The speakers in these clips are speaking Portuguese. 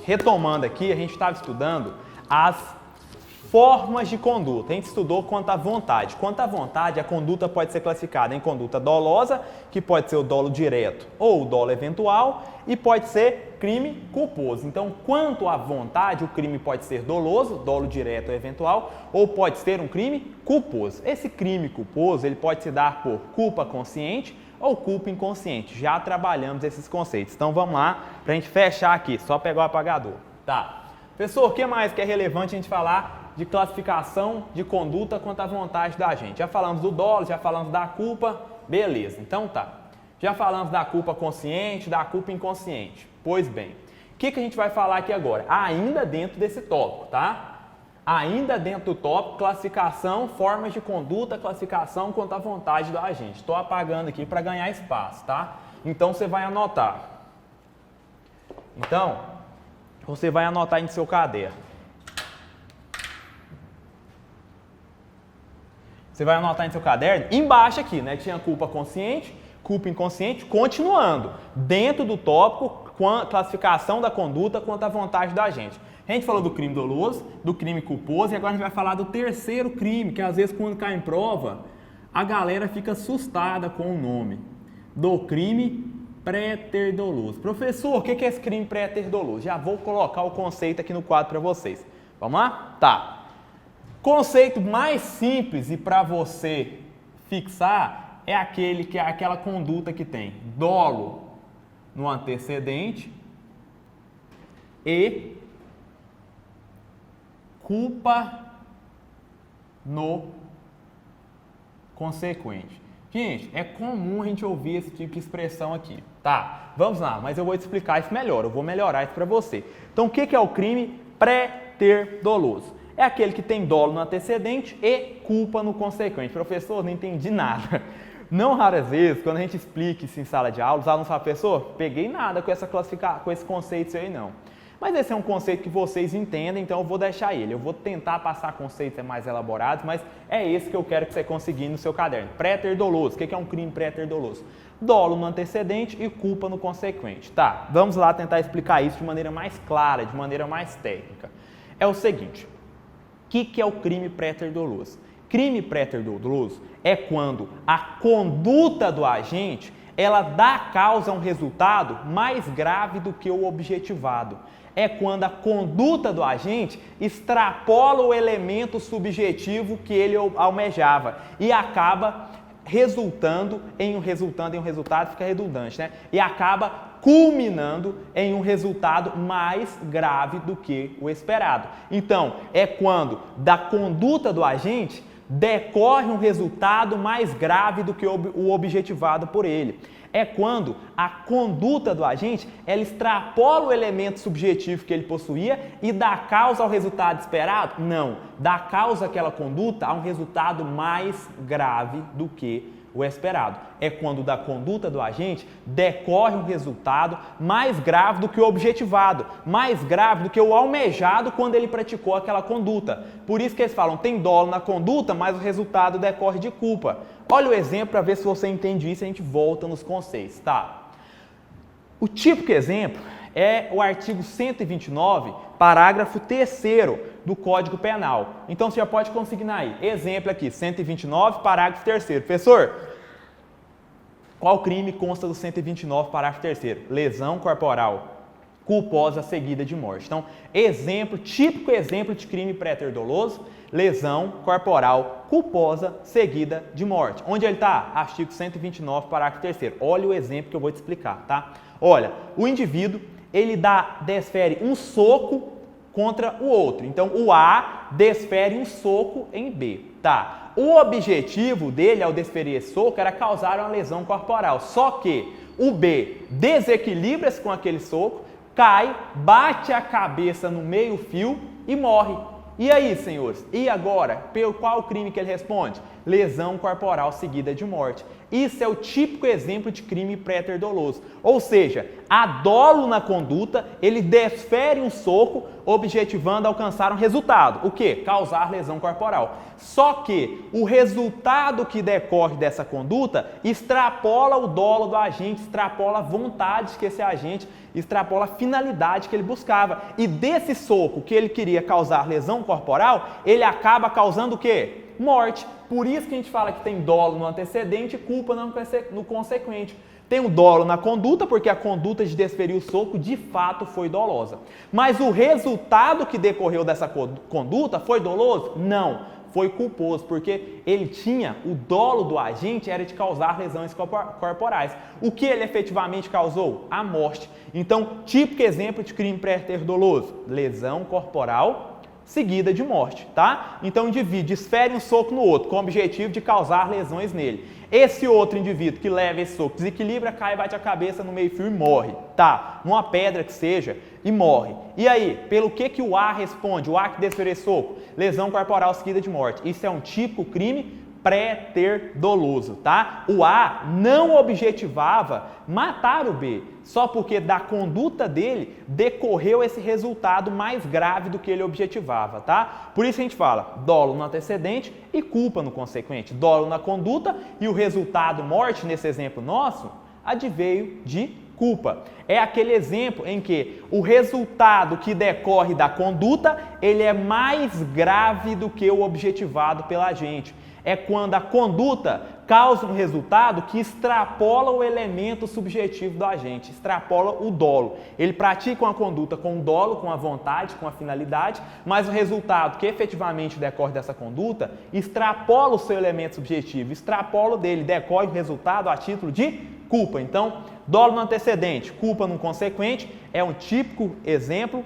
Retomando aqui, a gente estava estudando as formas de conduta. A gente estudou quanto à vontade. Quanto à vontade, a conduta pode ser classificada em conduta dolosa, que pode ser o dolo direto ou o dolo eventual, e pode ser crime culposo. Então, quanto à vontade, o crime pode ser doloso, dolo direto ou eventual, ou pode ser um crime culposo. Esse crime culposo, ele pode se dar por culpa consciente ou culpa inconsciente. Já trabalhamos esses conceitos. Então, vamos lá para a gente fechar aqui. Só pegar o apagador. Tá. Professor, o que mais que é relevante a gente falar de classificação de conduta quanto à vontade da gente? Já falamos do dolo, já falamos da culpa, beleza. Então tá. Já falamos da culpa consciente, da culpa inconsciente. Pois bem, o que a gente vai falar aqui agora? Ainda dentro desse tópico, tá? Ainda dentro do tópico, classificação, formas de conduta, classificação quanto à vontade do agente. Estou apagando aqui para ganhar espaço, tá? Então você vai anotar. Então, você vai anotar aí no seu caderno. Você vai anotar em seu caderno, embaixo aqui, né? Tinha culpa consciente, culpa inconsciente, continuando. Dentro do tópico, classificação da conduta quanto à vontade da gente. A gente falou do crime doloso, do crime culposo, e agora a gente vai falar do terceiro crime, que às vezes quando cai em prova, a galera fica assustada com o nome. Do crime pré-ter-doloso. Professor, o que é esse crime pré-ter-doloso? Já vou colocar o conceito aqui no quadro para vocês. Vamos lá? Tá. Conceito mais simples e para você fixar é aquele que é aquela conduta que tem dolo no antecedente e culpa no consequente. Gente, é comum a gente ouvir esse tipo de expressão aqui. Tá, vamos lá, mas eu vou te explicar isso melhor, eu vou melhorar isso para você. Então, o que é o crime pré-ter-doloso? É aquele que tem dolo no antecedente e culpa no consequente. Professor, não entendi nada. Não raras vezes, quando a gente explica isso em sala de aula, os alunos falam, professor, peguei nada com esse conceito aí não. Mas esse é um conceito que vocês entendem, então eu vou deixar ele. Eu vou tentar passar conceitos mais elaborados, mas é esse que eu quero que você consiga no seu caderno. Pré-ter-doloso. O que é um crime pré-ter-doloso? Dolo no antecedente e culpa no consequente. Tá, vamos lá tentar explicar isso de maneira mais clara, de maneira mais técnica. É o seguinte, o que é o crime pré-ter-doloso? Crime pré-ter-doloso é quando a conduta do agente ela dá causa a um resultado mais grave do que o objetivado. É quando a conduta do agente extrapola o elemento subjetivo que ele almejava e acaba resultando em um resultado, fica redundante, né? E acaba culminando em um resultado mais grave do que o esperado. Então, é quando da conduta do agente decorre um resultado mais grave do que o objetivado por ele. É quando a conduta do agente ela extrapola o elemento subjetivo que ele possuía e dá causa ao resultado esperado? Não, dá causa àquela conduta a um resultado mais grave do que o esperado. É quando da conduta do agente decorre um resultado mais grave do que o objetivado, mais grave do que o almejado quando ele praticou aquela conduta. Por isso que eles falam, tem dolo na conduta, mas o resultado decorre de culpa. Olha o exemplo para ver se você entende isso e a gente volta nos conceitos, tá? O típico exemplo é o artigo 129, parágrafo 3º do Código Penal. Então, você já pode consignar aí. Exemplo aqui, 129, parágrafo 3º. Professor, qual crime consta do 129, parágrafo 3º? Lesão corporal culposa seguida de morte. Então, exemplo, típico exemplo de crime pré-ter-doloso, lesão corporal culposa seguida de morte. Onde ele está? Artigo 129, parágrafo 3º. Olha o exemplo que eu vou te explicar, tá? Olha, o indivíduo, ele desfere um soco contra o outro. Então, o A desfere um soco em B, tá? O objetivo dele, ao desferir esse soco, era causar uma lesão corporal. Só que o B desequilibra-se com aquele soco, cai, bate a cabeça no meio-fio e morre. E aí, senhores? E agora? Pelo qual crime que ele responde? Lesão corporal seguida de morte. Isso é o típico exemplo de crime pré-ter doloso. Ou seja, há dolo na conduta, ele desfere um soco, objetivando alcançar um resultado. O quê? Causar lesão corporal. Só que o resultado que decorre dessa conduta extrapola o dolo do agente, extrapola a vontade que esse agente, extrapola a finalidade que ele buscava. E desse soco que ele queria causar lesão corporal, ele acaba causando o quê? Morte. Por isso que a gente fala que tem dolo no antecedente e culpa no consequente. Tem o dolo na conduta, porque a conduta de desferir o soco de fato foi dolosa. Mas o resultado que decorreu dessa conduta foi doloso? Não, foi culposo, porque ele tinha, o dolo do agente era de causar lesões corporais. O que ele efetivamente causou? A morte. Então, típico exemplo de crime pré-ter doloso, lesão corporal seguida de morte, tá? Então o indivíduo desfere um soco no outro com o objetivo de causar lesões nele. Esse outro indivíduo que leva esse soco, desequilibra, cai, bate a cabeça no meio-fio e morre, tá? Numa pedra que seja, e morre. E aí, pelo que o A responde? O A que desferiu esse soco? Lesão corporal seguida de morte. Isso é um típico crime pré-ter doloso, tá? O A não objetivava matar o B, só porque da conduta dele decorreu esse resultado mais grave do que ele objetivava, tá? Por isso a gente fala dolo no antecedente e culpa no consequente. Dolo na conduta e o resultado morte, nesse exemplo nosso, adveio de culpa. É aquele exemplo em que o resultado que decorre da conduta, ele é mais grave do que o objetivado pela agente. É quando a conduta causa um resultado que extrapola o elemento subjetivo do agente, extrapola o dolo. Ele pratica uma conduta com o dolo, com a vontade, com a finalidade, mas o resultado que efetivamente decorre dessa conduta extrapola o seu elemento subjetivo, extrapola dele, decorre o resultado a título de culpa. Então, dolo no antecedente, culpa no consequente, é um típico exemplo,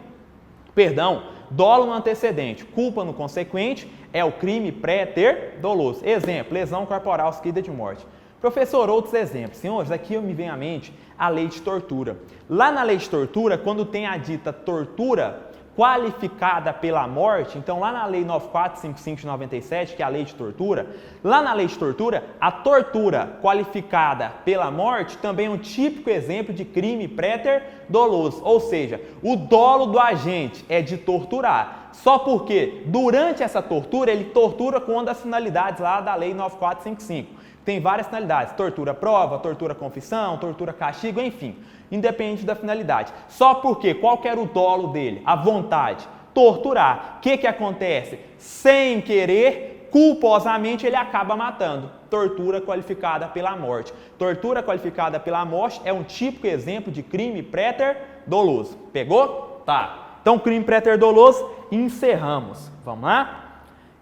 dolo no antecedente, culpa no consequente, é o crime pré-ter doloso. Exemplo, lesão corporal seguida de morte. Professor, outros exemplos. Senhores, aqui me vem à mente a lei de tortura. Lá na lei de tortura, quando tem a dita tortura qualificada pela morte, então lá na lei 9455 de 97, que é a lei de tortura, lá na lei de tortura, a tortura qualificada pela morte também é um típico exemplo de crime pré-ter doloso, ou seja, o dolo do agente é de torturar, só porque durante essa tortura ele tortura com uma das finalidades lá da lei 9455. Tem várias finalidades, tortura prova, tortura confissão, tortura castigo, enfim, independente da finalidade. Só porque qual que era o dolo dele? A vontade, torturar. O que acontece? Sem querer, culposamente, ele acaba matando. Tortura qualificada pela morte. Tortura qualificada pela morte é um típico exemplo de crime pré-ter doloso. Pegou? Tá. Então, crime pré-ter doloso, encerramos. Vamos lá?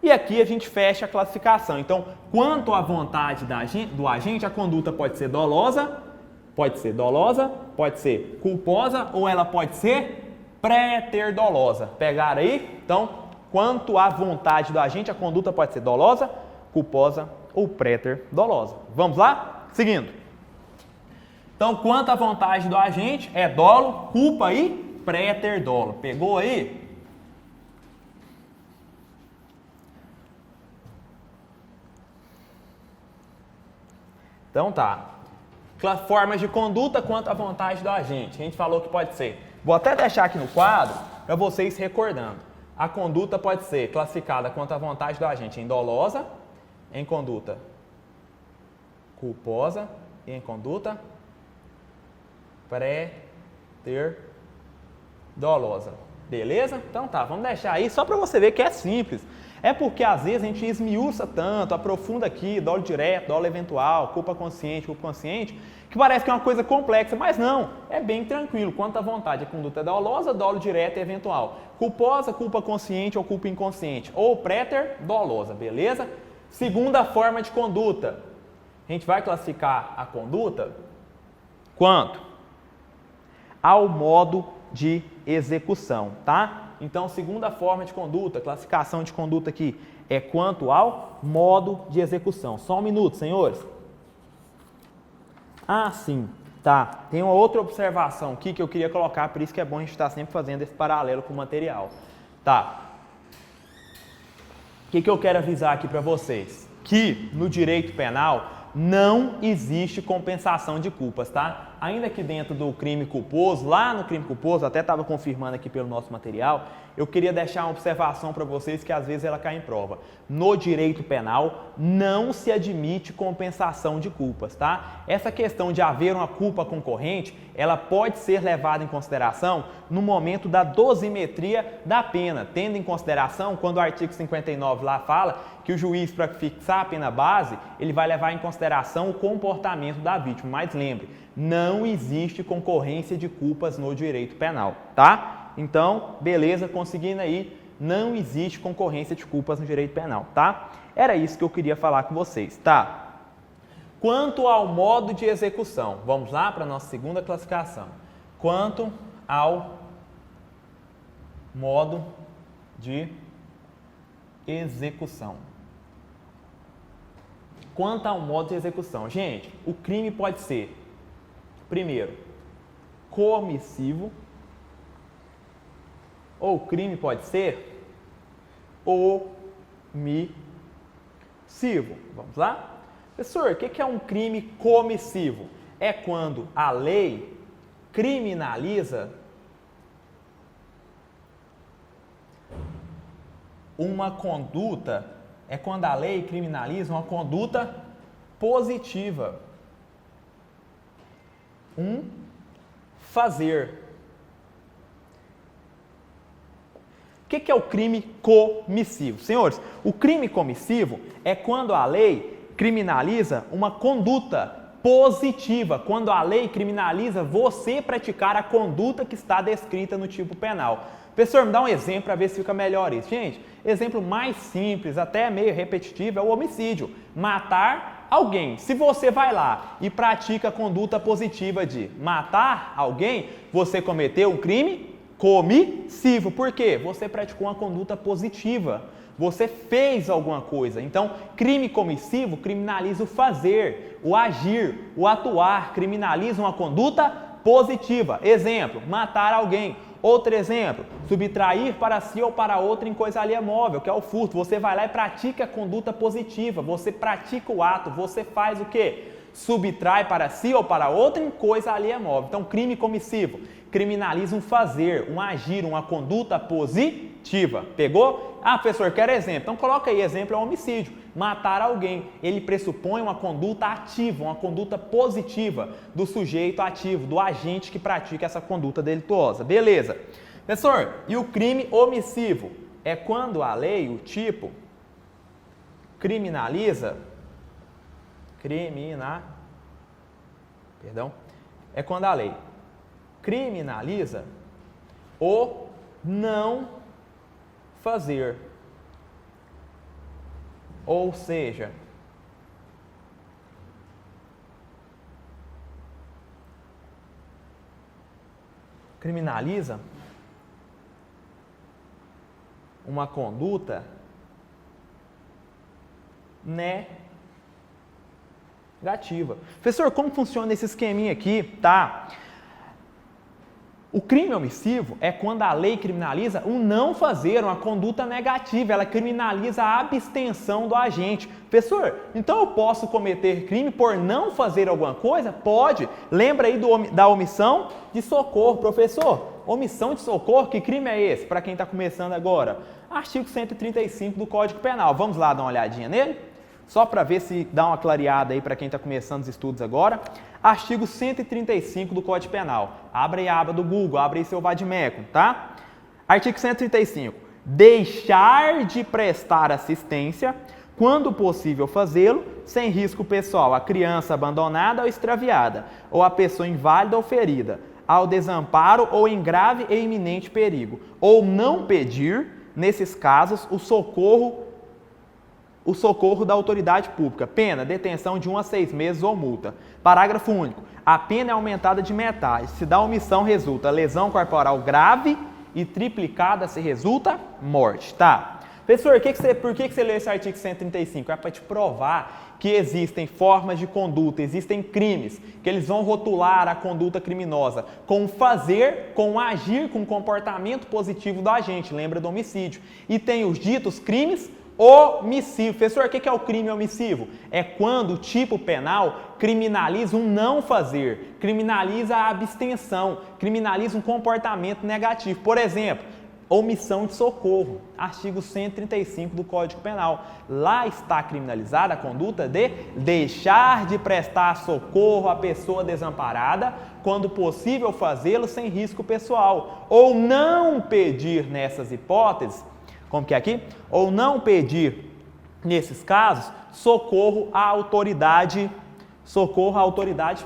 E aqui a gente fecha a classificação. Então, quanto à vontade do agente, a conduta pode ser dolosa, pode ser culposa ou ela pode ser pré-ter dolosa. Pegaram aí? Então, quanto à vontade do agente, a conduta pode ser dolosa, culposa ou pré-ter dolosa. Vamos lá? Seguindo. Então, quanto à vontade do agente, é dolo, culpa e pré-ter dolo. Pegou aí? Então tá, formas de conduta quanto à vontade do agente. A gente falou que pode ser. Vou até deixar aqui no quadro para vocês recordando. A conduta pode ser classificada quanto à vontade do agente em dolosa, em conduta culposa e em conduta pré-ter dolosa. Beleza? Então tá, vamos deixar aí só para você ver que é simples. É porque às vezes a gente esmiuça tanto, aprofunda aqui, dolo direto, dolo eventual, culpa consciente, que parece que é uma coisa complexa, mas não, é bem tranquilo. Quanto à vontade, a conduta é dolosa, dolo direto e eventual. Culposa, culpa consciente ou culpa inconsciente. Ou pré-ter dolosa, beleza? Segunda forma de conduta. A gente vai classificar a conduta quanto ao modo de execução, tá? Então, segunda forma de conduta, classificação de conduta aqui, é quanto ao modo de execução. Só um minuto, senhores. Ah, sim, tá. Tem uma outra observação aqui que eu queria colocar, por isso que é bom a gente estar sempre fazendo esse paralelo com o material. Tá. O que eu quero avisar aqui para vocês? Que no direito penal, não existe compensação de culpas, tá? Ainda que dentro do crime culposo, lá no crime culposo, até estava confirmando aqui pelo nosso material, eu queria deixar uma observação para vocês que às vezes ela cai em prova. No direito penal, não se admite compensação de culpas, tá? Essa questão de haver uma culpa concorrente, ela pode ser levada em consideração no momento da dosimetria da pena, tendo em consideração quando o artigo 59 lá fala que o juiz, para fixar a pena base, ele vai levar em consideração o comportamento da vítima. Mas lembre, não existe concorrência de culpas no direito penal, tá? Então, beleza, conseguindo aí, não existe concorrência de culpas no direito penal, tá? Era isso que eu queria falar com vocês, tá? Quanto ao modo de execução, vamos lá para a nossa segunda classificação. Quanto ao modo de execução. Quanto ao modo de execução, gente, o crime pode ser, primeiro, comissivo, ou o crime pode ser omissivo. Vamos lá? Professor, o que é um crime comissivo? É quando a lei criminaliza uma conduta, é quando a lei criminaliza uma conduta positiva. Um fazer. O que é o crime comissivo? Senhores, o crime comissivo é quando a lei criminaliza uma conduta positiva, quando a lei criminaliza você praticar a conduta que está descrita no tipo penal. Professor, me dá um exemplo para ver se fica melhor isso. Gente, exemplo mais simples, até meio repetitivo, é o homicídio. Matar alguém. Se você vai lá e pratica a conduta positiva de matar alguém, você cometeu um crime comissivo. Por quê? Você praticou uma conduta positiva. Você fez alguma coisa. Então, crime comissivo criminaliza o fazer, o agir, o atuar. Criminaliza uma conduta positiva. Exemplo, matar alguém. Outro exemplo, subtrair para si ou para outro em coisa alheia móvel, que é o furto. Você vai lá e pratica a conduta positiva. Você pratica o ato. Você faz o quê? Subtrai para si ou para outro em coisa alheia móvel. Então, crime comissivo criminaliza um fazer, um agir, uma conduta positiva. Pegou? Ah, professor, quero exemplo. Então, coloca aí, exemplo é um homicídio. Matar alguém. Ele pressupõe uma conduta ativa, uma conduta positiva do sujeito ativo, do agente que pratica essa conduta delituosa. Beleza. Professor, e o crime omissivo? É quando a lei, o tipo, criminaliza... É quando a lei criminaliza o não fazer. Ou seja, criminaliza uma conduta negativa. Professor, como funciona esse esqueminha aqui? Tá. O crime omissivo é quando a lei criminaliza o não fazer, uma conduta negativa. Ela criminaliza a abstenção do agente. Professor, então eu posso cometer crime por não fazer alguma coisa? Pode. Lembra aí da omissão de socorro. Professor, omissão de socorro, que crime é esse? Para quem está começando agora. Artigo 135 do Código Penal. Vamos lá dar uma olhadinha nele? Só para ver se dá uma clareada aí para quem está começando os estudos agora. Artigo 135 do Código Penal. Abre aí a aba do Google, abre aí seu vademecum, tá? Artigo 135. Deixar de prestar assistência, quando possível fazê-lo, sem risco pessoal, à criança abandonada ou extraviada, ou à pessoa inválida ou ferida, ao desamparo ou em grave e iminente perigo, ou não pedir, nesses casos, o socorro da autoridade pública. Pena, detenção de 1 a 6 meses ou multa. Parágrafo único. A pena é aumentada de metade. Se da omissão resulta lesão corporal grave e triplicada se resulta morte. Tá. Professor, por que você leu esse artigo 135? É para te provar que existem formas de conduta, existem crimes, que eles vão rotular a conduta criminosa com o fazer, com o agir, com o comportamento positivo do agente. Lembra do homicídio. E tem os ditos crimes omissivo. Professor, o que é o crime omissivo? É quando o tipo penal criminaliza um não fazer, criminaliza a abstenção, criminaliza um comportamento negativo. Por exemplo, omissão de socorro, artigo 135 do Código Penal. Lá está criminalizada a conduta de deixar de prestar socorro à pessoa desamparada quando possível fazê-lo sem risco pessoal, ou não pedir nessas hipóteses, como que é aqui? Ou não pedir, nesses casos, socorro à autoridade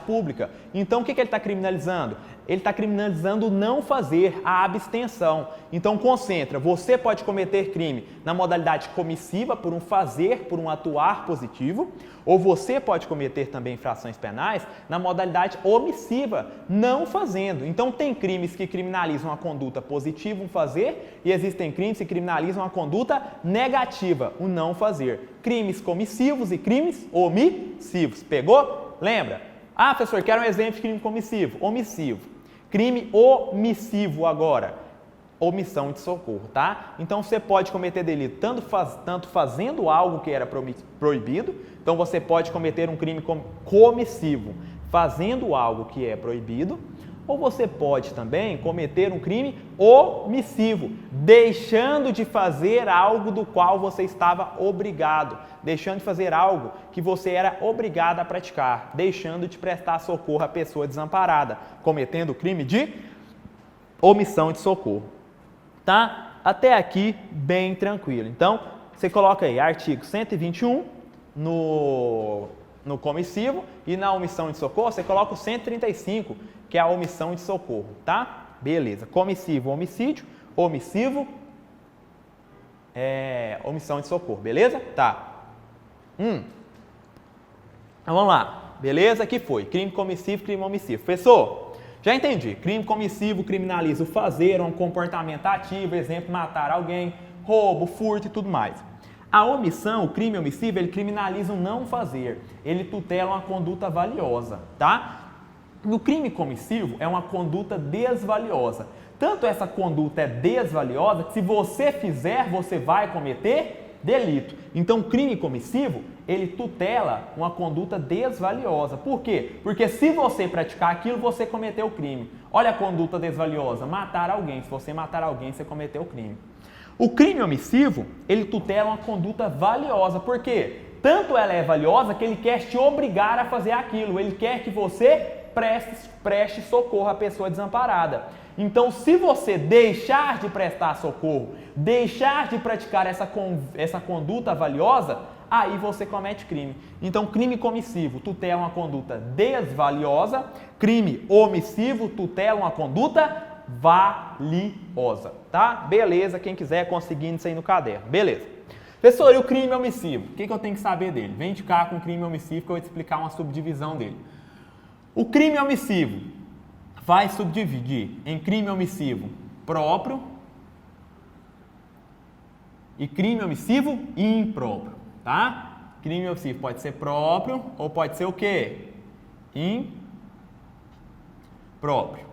pública. Então, o que ele está criminalizando? Ele está criminalizando o não fazer, a abstenção. Então, concentra, você pode cometer crime na modalidade comissiva, por um fazer, por um atuar positivo, ou você pode cometer também infrações penais na modalidade omissiva, não fazendo. Então, tem crimes que criminalizam a conduta positiva, um fazer, e existem crimes que criminalizam a conduta negativa, o não fazer. Crimes comissivos e crimes omissivos. Pegou? Lembra? Ah, professor, quero um exemplo de crime comissivo. Omissivo. Crime omissivo agora, omissão de socorro, tá? Então você pode cometer delito tanto fazendo algo que era proibido, então você pode cometer um crime comissivo fazendo algo que é proibido, ou você pode também cometer um crime omissivo, deixando de fazer algo do qual você estava obrigado, deixando de fazer algo que você era obrigado a praticar, deixando de prestar socorro à pessoa desamparada, cometendo o crime de omissão de socorro. Tá? Até aqui, bem tranquilo. Então, você coloca aí artigo 121 no comissivo e na omissão de socorro você coloca o 135, que é a omissão de socorro, tá? Beleza. Comissivo, homicídio. Omissivo, omissão de socorro, beleza? Tá. Então vamos lá. Beleza? Aqui foi. Crime comissivo, crime omissivo. Professor, já entendi. Crime comissivo criminaliza o fazer, um comportamento ativo, exemplo, matar alguém, roubo, furto e tudo mais. A omissão, o crime omissivo, ele criminaliza o não fazer. Ele tutela uma conduta valiosa, tá? No crime comissivo, é uma conduta desvaliosa. Tanto essa conduta é desvaliosa que se você fizer, você vai cometer delito. Então, o crime comissivo, ele tutela uma conduta desvaliosa. Por quê? Porque se você praticar aquilo, você cometeu o crime. Olha a conduta desvaliosa, matar alguém. Se você matar alguém, você cometeu o crime. O crime omissivo, ele tutela uma conduta valiosa. Por quê? Tanto ela é valiosa que ele quer te obrigar a fazer aquilo. Ele quer que você preste socorro à pessoa desamparada. Então, se você deixar de prestar socorro, deixar de praticar essa conduta valiosa, aí você comete crime. Então, crime comissivo tutela uma conduta desvaliosa, crime omissivo tutela uma conduta valiosa, tá? Beleza, quem quiser conseguindo isso aí no caderno. Beleza. Professor, e o crime omissivo? O que eu tenho que saber dele? Vem de cá com o crime omissivo que eu vou te explicar uma subdivisão dele. O crime omissivo vai subdividir em crime omissivo próprio e crime omissivo impróprio, tá? Crime omissivo pode ser próprio ou pode ser o quê? Impróprio.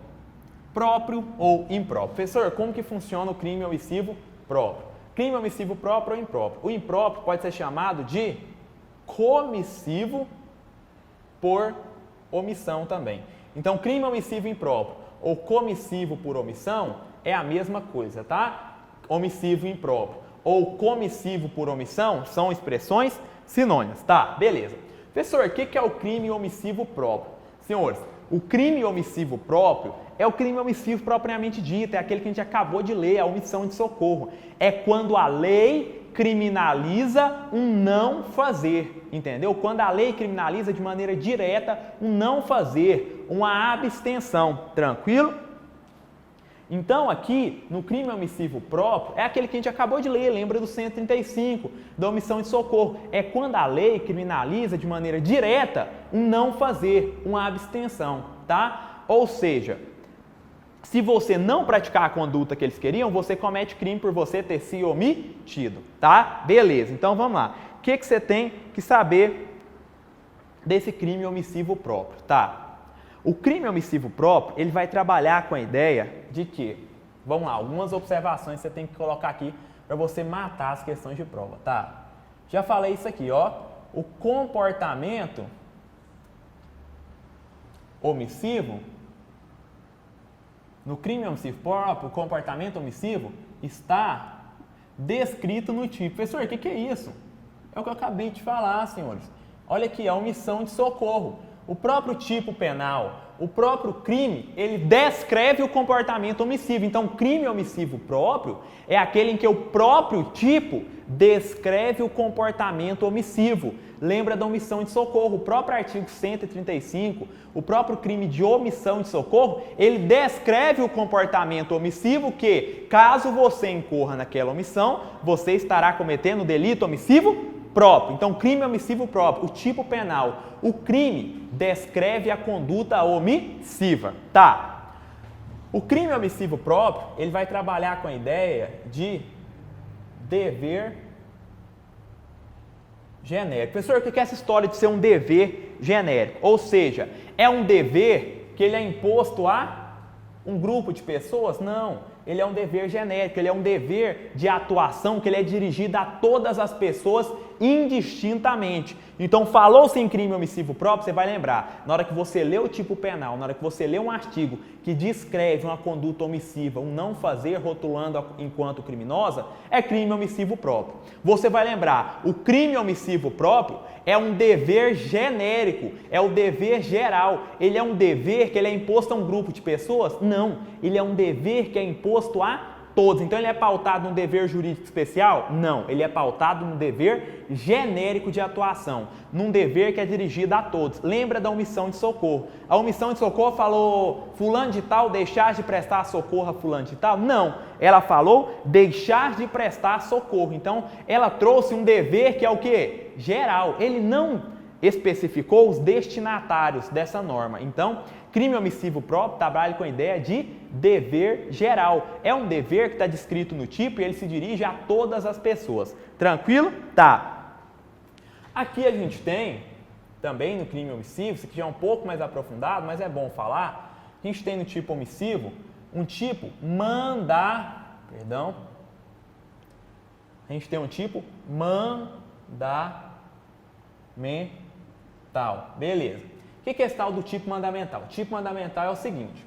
Próprio ou impróprio. Professor, como que funciona o crime omissivo próprio? Crime omissivo próprio ou impróprio? O impróprio pode ser chamado de comissivo por omissão também. Então, crime omissivo impróprio ou comissivo por omissão é a mesma coisa, tá? Omissivo impróprio ou comissivo por omissão são expressões sinônimas, tá? Beleza. Professor, o que é o crime omissivo próprio? Senhores, o crime omissivo próprio é o crime omissivo propriamente dito, é aquele que a gente acabou de ler, a omissão de socorro. É quando a lei criminaliza um não fazer, entendeu? Quando a lei criminaliza de maneira direta um não fazer, uma abstenção, tranquilo? Então aqui, no crime omissivo próprio, é aquele que a gente acabou de ler, lembra do 135, da omissão de socorro. É quando a lei criminaliza de maneira direta um não fazer, uma abstenção, tá? Ou seja, se você não praticar a conduta que eles queriam, você comete crime por você ter se omitido, tá? Beleza, então vamos lá. O que você tem que saber desse crime omissivo próprio, tá? O crime omissivo próprio, ele vai trabalhar com a ideia de que, vamos lá, algumas observações você tem que colocar aqui para você matar as questões de prova, tá? Já falei isso aqui, ó. O comportamento omissivo, no crime omissivo próprio, o comportamento omissivo está descrito no tipo. Professor, o que é isso? É o que eu acabei de falar, senhores. Olha aqui, a omissão de socorro. O próprio tipo penal, o próprio crime, ele descreve o comportamento omissivo. Então, crime omissivo próprio é aquele em que o próprio tipo descreve o comportamento omissivo. Lembra da omissão de socorro? O próprio artigo 135, o próprio crime de omissão de socorro, ele descreve o comportamento omissivo que, caso você incorra naquela omissão, você estará cometendo delito omissivo próprio. Então, crime omissivo próprio, o tipo penal, o crime descreve a conduta omissiva. Tá. O crime omissivo próprio, ele vai trabalhar com a ideia de dever genérico. Professor, o que é essa história de ser um dever genérico? Ou seja, é um dever que ele é imposto a um grupo de pessoas? Não. Ele é um dever genérico, ele é um dever de atuação que ele é dirigido a todas as pessoas indistintamente. Então, falou-se em crime omissivo próprio, você vai lembrar, na hora que você lê o tipo penal, na hora que você lê um artigo que descreve uma conduta omissiva, um não fazer rotulando enquanto criminosa, é crime omissivo próprio. Você vai lembrar, o crime omissivo próprio é um dever genérico, é o dever geral. Ele é um dever que ele é imposto a um grupo de pessoas? Não, ele é um dever que é imposto a todos. Então, ele é pautado num dever jurídico especial? Não, ele é pautado num dever genérico de atuação, num dever que é dirigido a todos. Lembra da omissão de socorro? A omissão de socorro falou fulano de tal deixar de prestar socorro a fulano de tal? Não, ela falou deixar de prestar socorro. Então, ela trouxe um dever que é o quê? Geral. Ele não especificou os destinatários dessa norma. Então, crime omissivo próprio trabalha com a ideia de dever geral. É um dever que está descrito no tipo e ele se dirige a todas as pessoas. Tranquilo? Tá. Aqui a gente tem, também no crime omissivo, isso aqui já é um pouco mais aprofundado, mas é bom falar, a gente tem no tipo omissivo um tipo a gente tem um tipo mandamental. Beleza. O que é esse tal do tipo mandamental? O tipo mandamental é o seguinte.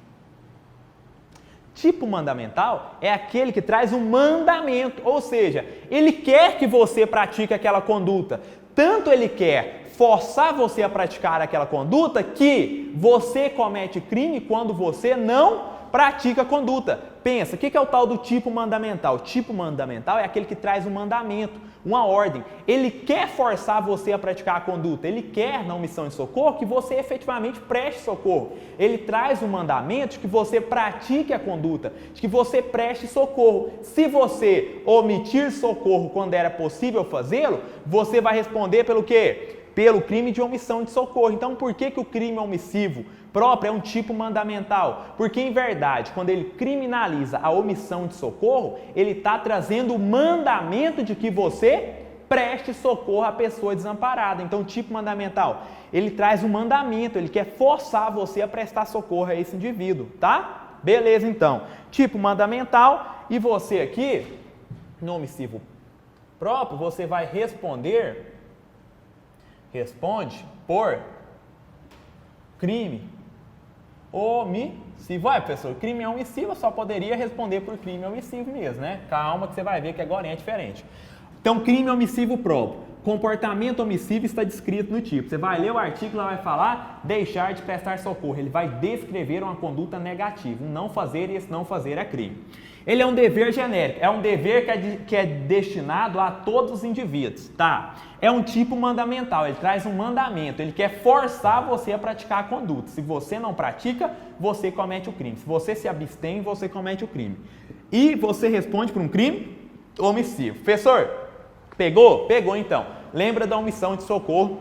Tipo mandamental é aquele que traz um mandamento, ou seja, ele quer que você pratique aquela conduta. Tanto ele quer forçar você a praticar aquela conduta que você comete crime quando você não pratica a conduta. Pensa, o que é o tal do tipo mandamental? O tipo mandamental é aquele que traz um mandamento, uma ordem. Ele quer forçar você a praticar a conduta, ele quer, na omissão de socorro, que você efetivamente preste socorro. Ele traz um mandamento de que você pratique a conduta, de que você preste socorro. Se você omitir socorro quando era possível fazê-lo, você vai responder pelo quê? Pelo crime de omissão de socorro. Então, por que o crime omissivo próprio é um tipo mandamental? Porque, em verdade, quando ele criminaliza a omissão de socorro, ele está trazendo o mandamento de que você preste socorro à pessoa desamparada. Então, tipo mandamental, ele traz um mandamento, ele quer forçar você a prestar socorro a esse indivíduo, tá? Beleza, então. Tipo mandamental, e você aqui, no omissivo próprio, você vai responde por crime omissivo. Vai, professor, crime omissivo, eu só poderia responder por crime omissivo mesmo, né? Calma que você vai ver que agora é diferente. Então, crime omissivo próprio. Comportamento omissivo está descrito no tipo. Você vai ler o artigo, ela vai falar deixar de prestar socorro. Ele vai descrever uma conduta negativa, um não fazer, e esse não fazer é crime. Ele é um dever genérico, é um dever que é destinado a todos os indivíduos, tá? É um tipo mandamental, ele traz um mandamento, ele quer forçar você a praticar a conduta. Se você não pratica, você comete o crime. Se você se abstém, você comete o crime. E você responde por um crime omissivo. Professor, pegou? Pegou então. Lembra da omissão de socorro,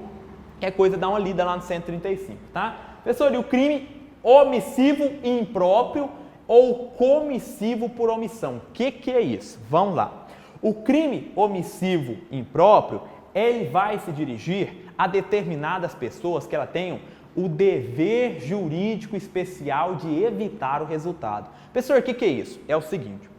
que é coisa, dá uma lida lá no 135, tá? Professor, e o crime omissivo impróprio ou comissivo por omissão? O que é isso? Vamos lá. O crime omissivo impróprio, ele vai se dirigir a determinadas pessoas que ela tenham o dever jurídico especial de evitar o resultado. Professor, o que é isso? É o seguinte,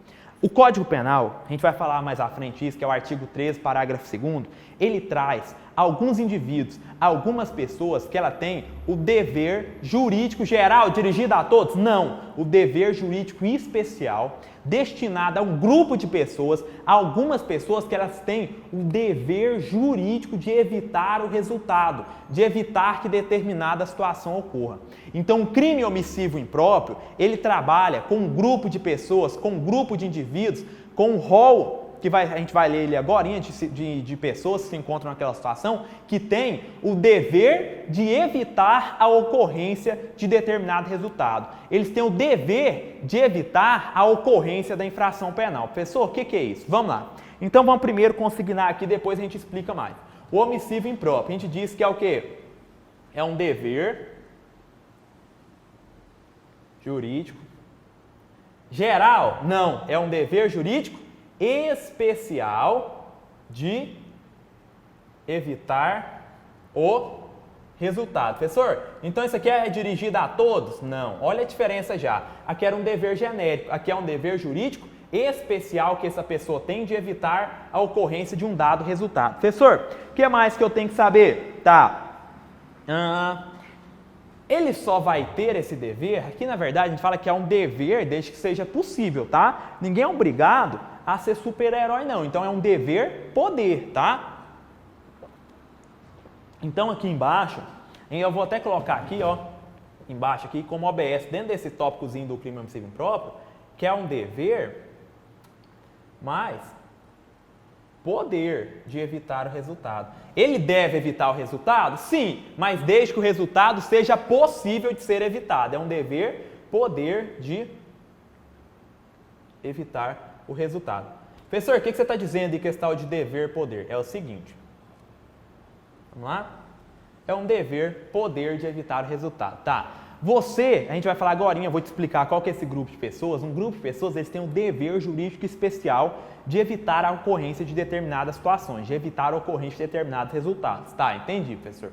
O Código Penal, a gente vai falar mais à frente isso, que é o artigo 13, parágrafo 2º, ele traz alguns indivíduos, algumas pessoas que ela tem o dever jurídico geral dirigido a todos? Não, o dever jurídico especial destinado a um grupo de pessoas, algumas pessoas que elas têm o dever jurídico de evitar o resultado, de evitar que determinada situação ocorra. Então, o crime omissivo impróprio, ele trabalha com um grupo de pessoas, com um grupo de indivíduos, com um rol que a gente vai ler ele agora, de pessoas que se encontram naquela situação, que tem o dever de evitar a ocorrência de determinado resultado. Eles têm o dever de evitar a ocorrência da infração penal. Professor, o que é isso? Vamos lá. Então, vamos primeiro consignar aqui, depois a gente explica mais. O omissivo impróprio, a gente diz que é o quê? É um dever jurídico geral? Não, é um dever jurídico especial de evitar o resultado. Professor, então isso aqui é dirigido a todos? Não, olha a diferença já. Aqui era um dever genérico, aqui é um dever jurídico especial que essa pessoa tem de evitar a ocorrência de um dado resultado. Professor, o que mais que eu tenho que saber? Tá. Ele só vai ter esse dever, aqui na verdade a gente fala que é um dever desde que seja possível, tá? Ninguém é obrigado a ser super-herói não, então é um dever poder, tá? Então aqui embaixo, eu vou até colocar aqui, ó, embaixo aqui como OBS, dentro desse tópicozinho do crime omissivo impróprio, que é um dever, mas poder de evitar o resultado. Ele deve evitar o resultado? Sim, mas desde que o resultado seja possível de ser evitado. É um dever, poder de evitar o resultado. Professor, o que você está dizendo em questão de dever, poder? É o seguinte, vamos lá? É um dever, poder de evitar o resultado, tá? Você, a gente vai falar agora, eu vou te explicar qual que é esse grupo de pessoas. Um grupo de pessoas, eles têm um dever jurídico especial de evitar a ocorrência de determinadas situações, de evitar a ocorrência de determinados resultados. Tá, entendi, professor.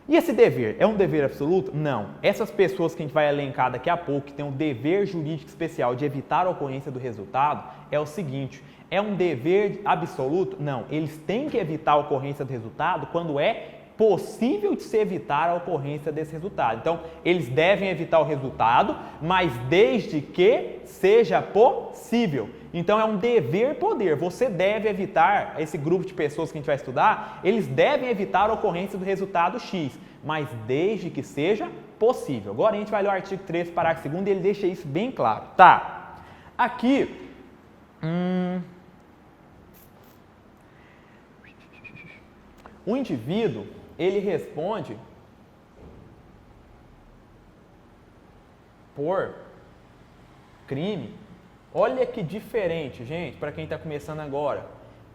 E esse dever, é um dever absoluto? Não. Essas pessoas que a gente vai elencar daqui a pouco, que têm um dever jurídico especial de evitar a ocorrência do resultado, é o seguinte, é um dever absoluto? Não. Eles têm que evitar a ocorrência do resultado quando é possível de se evitar a ocorrência desse resultado. Então, eles devem evitar o resultado, mas desde que seja possível. Então, é um dever poder. Você deve evitar, esse grupo de pessoas que a gente vai estudar, eles devem evitar a ocorrência do resultado X, mas desde que seja possível. Agora, a gente vai ler o artigo 13, parágrafo 2º, e ele deixa isso bem claro. Tá, aqui... O indivíduo, ele responde por crime. Olha que diferente, gente, para quem está começando agora.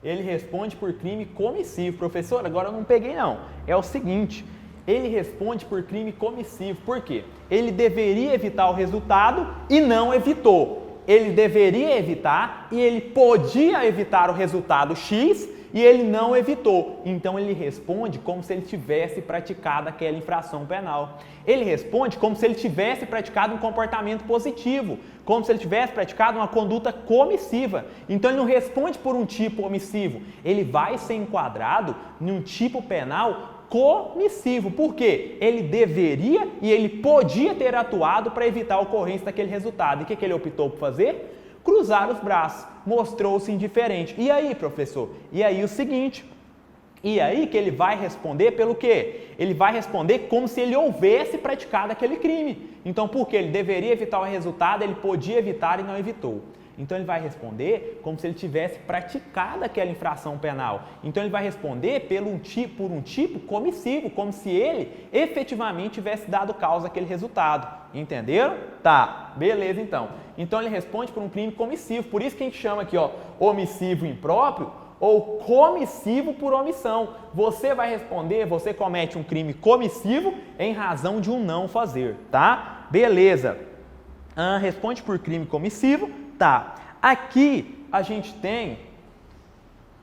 Ele responde por crime comissivo. Professor, agora eu não peguei não. É o seguinte, ele responde por crime comissivo. Por quê? Ele deveria evitar o resultado e não evitou. Ele deveria evitar e ele podia evitar o resultado X e ele não evitou. Então, ele responde como se ele tivesse praticado aquela infração penal. Ele responde como se ele tivesse praticado um comportamento positivo, como se ele tivesse praticado uma conduta comissiva. Então, ele não responde por um tipo omissivo. Ele vai ser enquadrado em um tipo penal comissivo. Por quê? Ele deveria e ele podia ter atuado para evitar a ocorrência daquele resultado. E o que ele optou por fazer? Cruzar os braços, mostrou-se indiferente. E aí, professor? E aí o seguinte, e aí que ele vai responder pelo quê? Ele vai responder como se ele houvesse praticado aquele crime. Então, por quê? Ele deveria evitar o resultado, ele podia evitar e não evitou. Então, ele vai responder como se ele tivesse praticado aquela infração penal. Então, ele vai responder por um tipo comissivo, como se ele efetivamente tivesse dado causa àquele resultado. Entenderam? Tá, beleza então. Então, ele responde por um crime comissivo. Por isso que a gente chama aqui, ó, omissivo impróprio ou comissivo por omissão. Você vai responder, você comete um crime comissivo em razão de um não fazer, tá? Beleza. Responde por crime comissivo. Tá, aqui a gente tem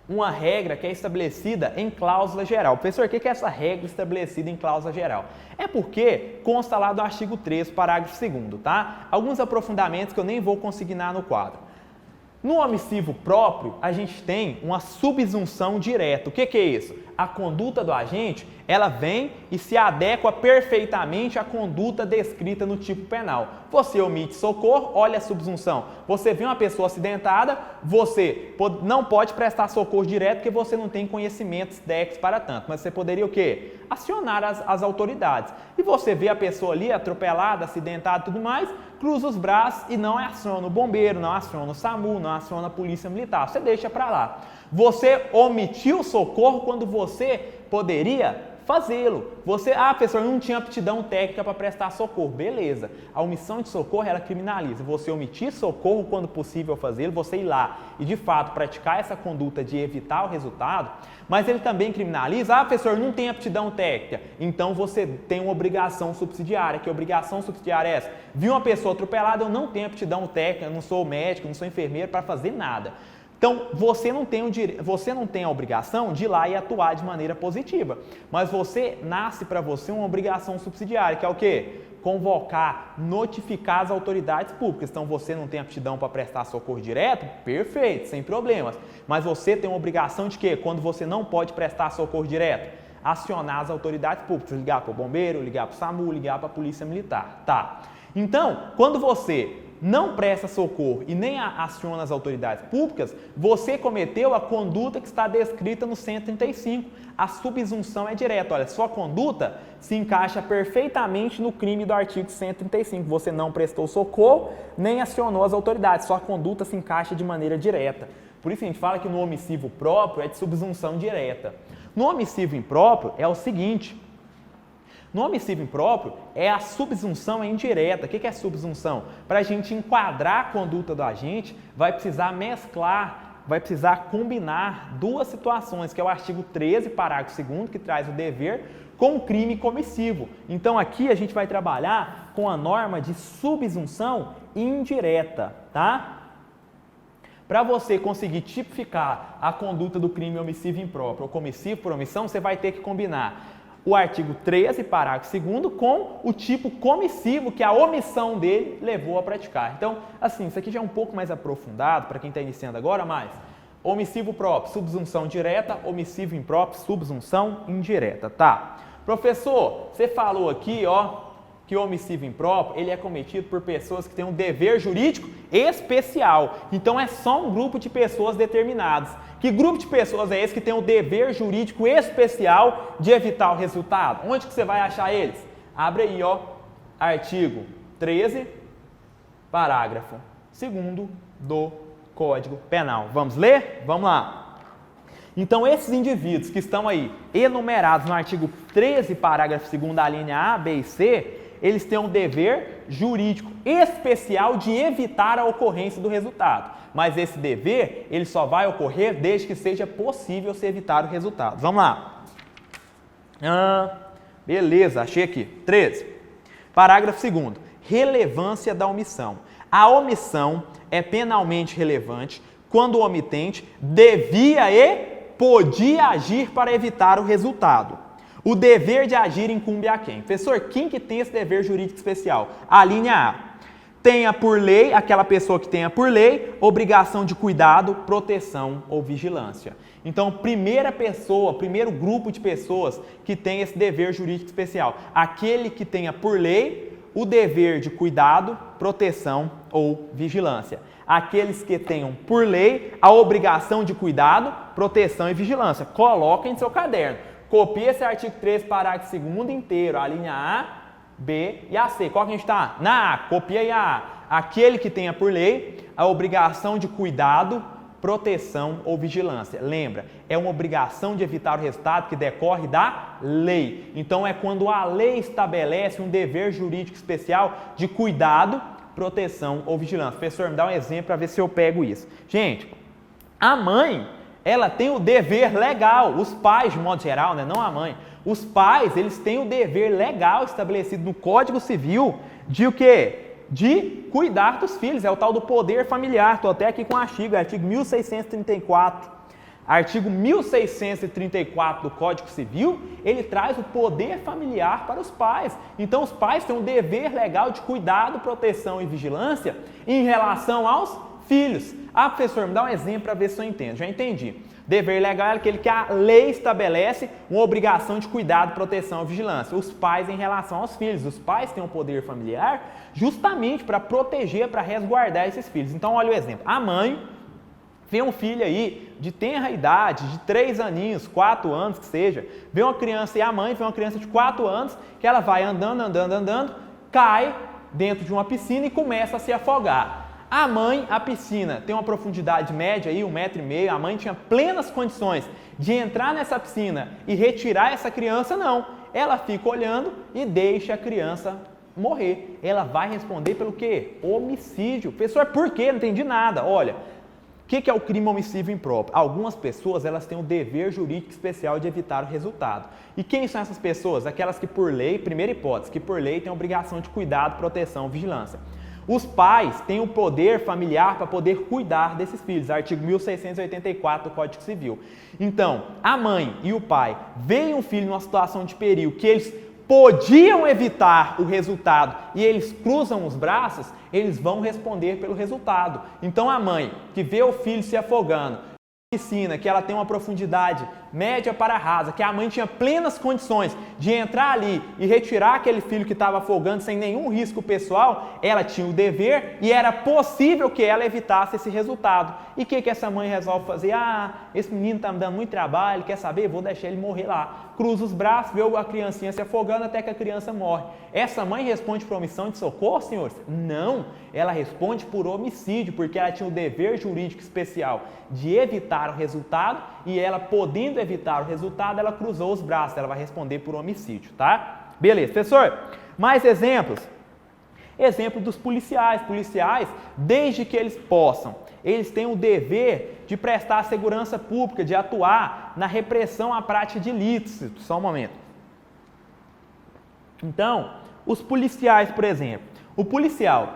uma regra que é estabelecida em cláusula geral. Professor, o que é essa regra estabelecida em cláusula geral? É porque consta lá do artigo 3, parágrafo 2º, tá? Alguns aprofundamentos que eu nem vou consignar no quadro. No omissivo próprio, a gente tem uma subsunção direta. O que é isso? A conduta do agente, ela vem e se adequa perfeitamente à conduta descrita no tipo penal. Você omite socorro, olha a subsunção. Você vê uma pessoa acidentada, você não pode prestar socorro direto porque você não tem conhecimentos técnicos para tanto. Mas você poderia o quê? Acionar as autoridades. E você vê a pessoa ali atropelada, acidentada e tudo mais, cruza os braços e não aciona o bombeiro, não aciona o SAMU, não aciona a polícia militar. Você deixa para lá. Você omitiu o socorro quando você poderia fazê-lo. Professor, não tinha aptidão técnica para prestar socorro. Beleza. A omissão de socorro, ela criminaliza. Você omitir socorro quando possível fazê-lo, você ir lá e, de fato, praticar essa conduta de evitar o resultado, mas ele também criminaliza, professor, não tem aptidão técnica. Então, você tem uma obrigação subsidiária. Que obrigação subsidiária é essa? Vi uma pessoa atropelada, eu não tenho aptidão técnica, eu não sou médico, não sou enfermeiro para fazer nada. Então, você não tem a obrigação de ir lá e atuar de maneira positiva, mas nasce para você uma obrigação subsidiária, que é o quê? Convocar, notificar as autoridades públicas. Então, você não tem aptidão para prestar socorro direto? Perfeito, sem problemas. Mas você tem uma obrigação de quê? Quando você não pode prestar socorro direto? Acionar as autoridades públicas, ligar para o bombeiro, ligar para o SAMU, ligar para a polícia militar. Tá. Então, quando você não presta socorro e nem aciona as autoridades públicas, você cometeu a conduta que está descrita no 135. A subsunção é direta. Olha, sua conduta se encaixa perfeitamente no crime do artigo 135. Você não prestou socorro, nem acionou as autoridades. Sua conduta se encaixa de maneira direta. Por isso a gente fala que no omissivo próprio é de subsunção direta. No omissivo impróprio é o seguinte. No omissivo impróprio, a subsunção indireta. O que é subsunção? Para a gente enquadrar a conduta do agente, vai precisar mesclar, vai precisar combinar duas situações, que é o artigo 13, parágrafo 2º, que traz o dever, com o crime comissivo. Então, aqui a gente vai trabalhar com a norma de subsunção indireta, tá? Para você conseguir tipificar a conduta do crime omissivo impróprio ou comissivo por omissão, você vai ter que combinar o artigo 13, parágrafo 2º, com o tipo comissivo que a omissão dele levou a praticar. Então, assim, isso aqui já é um pouco mais aprofundado para quem está iniciando agora, mas omissivo próprio, subsunção direta, omissivo impróprio, subsunção indireta, tá? Professor, você falou aqui, que o omissivo impróprio, ele é cometido por pessoas que têm um dever jurídico especial. Então, é só um grupo de pessoas determinadas. Que grupo de pessoas é esse que tem o dever jurídico especial de evitar o resultado? Onde que você vai achar eles? Abre aí, artigo 13, parágrafo 2º do Código Penal. Vamos ler? Vamos lá. Então, esses indivíduos que estão aí enumerados no artigo 13, parágrafo 2º da linha A, B e C, eles têm um dever jurídico especial de evitar a ocorrência do resultado. Mas esse dever, ele só vai ocorrer desde que seja possível se evitar o resultado. Vamos lá. Beleza, achei aqui. 13. Parágrafo 2º. Relevância da omissão. A omissão é penalmente relevante quando o omitente devia e podia agir para evitar o resultado. O dever de agir incumbe a quem? Professor, quem que tem esse dever jurídico especial? A linha A. Tenha por lei, aquela pessoa que tenha por lei, obrigação de cuidado, proteção ou vigilância. Então, primeiro grupo de pessoas que tem esse dever jurídico especial. Aquele que tenha por lei o dever de cuidado, proteção ou vigilância. Aqueles que tenham por lei a obrigação de cuidado, proteção e vigilância. Coloca em seu caderno. Copia esse artigo 13, parágrafo 2º inteiro, a linha A, B e a C. Qual que a gente está? Na A, copia aí a A. Aquele que tenha por lei a obrigação de cuidado, proteção ou vigilância. Lembra, é uma obrigação de evitar o resultado que decorre da lei. Então, é quando a lei estabelece um dever jurídico especial de cuidado, proteção ou vigilância. Professor, me dá um exemplo para ver se eu pego isso. Gente, a mãe, ela tem o dever legal, os pais, de modo geral, né? Não a mãe. Os pais, eles têm o dever legal estabelecido no Código Civil de o quê? De cuidar dos filhos, é o tal do poder familiar. Estou até aqui com o artigo 1634. Artigo 1634 do Código Civil, ele traz o poder familiar para os pais. Então, os pais têm um dever legal de cuidado, proteção e vigilância em relação aos filhos. Ah, professor, me dá um exemplo para ver se eu entendo. Já entendi. Dever legal é aquele que a lei estabelece uma obrigação de cuidado, proteção e vigilância. Os pais em relação aos filhos. Os pais têm um poder familiar justamente para proteger, para resguardar esses filhos. Então, olha o exemplo. A mãe vê um filho aí de tenra idade, de 3 aninhos, 4 anos que seja, vê uma criança e a mãe vê uma criança de 4 anos que ela vai andando, cai dentro de uma piscina e começa a se afogar. A mãe, a piscina tem uma profundidade média aí, 1,5 m, a mãe tinha plenas condições de entrar nessa piscina e retirar essa criança, não. Ela fica olhando e deixa a criança morrer. Ela vai responder pelo quê? Homicídio. Professor, por quê? Não entendi nada. Olha, o que é o crime homicídio impróprio? Algumas pessoas elas têm o dever jurídico especial de evitar o resultado. E quem são essas pessoas? Aquelas que por lei, primeira hipótese, que por lei têm a obrigação de cuidado, proteção, vigilância. Os pais têm o poder familiar para poder cuidar desses filhos, artigo 1684 do Código Civil. Então, a mãe e o pai veem um filho numa situação de perigo que eles podiam evitar o resultado e eles cruzam os braços, eles vão responder pelo resultado. Então, a mãe que vê o filho se afogando, piscina, que ela tem uma profundidade média para rasa, que a mãe tinha plenas condições de entrar ali e retirar aquele filho que estava afogando sem nenhum risco pessoal, ela tinha o dever e era possível que ela evitasse esse resultado. E o que essa mãe resolve fazer? Ah, esse menino está me dando muito trabalho, quer saber? Vou deixar ele morrer lá. Cruza os braços, vê a criancinha se afogando até que a criança morre. Essa mãe responde por omissão de socorro, senhores? Não, ela responde por homicídio, porque ela tinha o dever jurídico especial de evitar o resultado e ela, podendo evitar o resultado, ela cruzou os braços, ela vai responder por homicídio, tá? Beleza, professor, mais exemplos? Exemplo dos policiais. Policiais, desde que eles possam, eles têm o dever de prestar segurança pública, de atuar na repressão à prática de ilícitos. Só um momento. Então, os policiais, por exemplo, o policial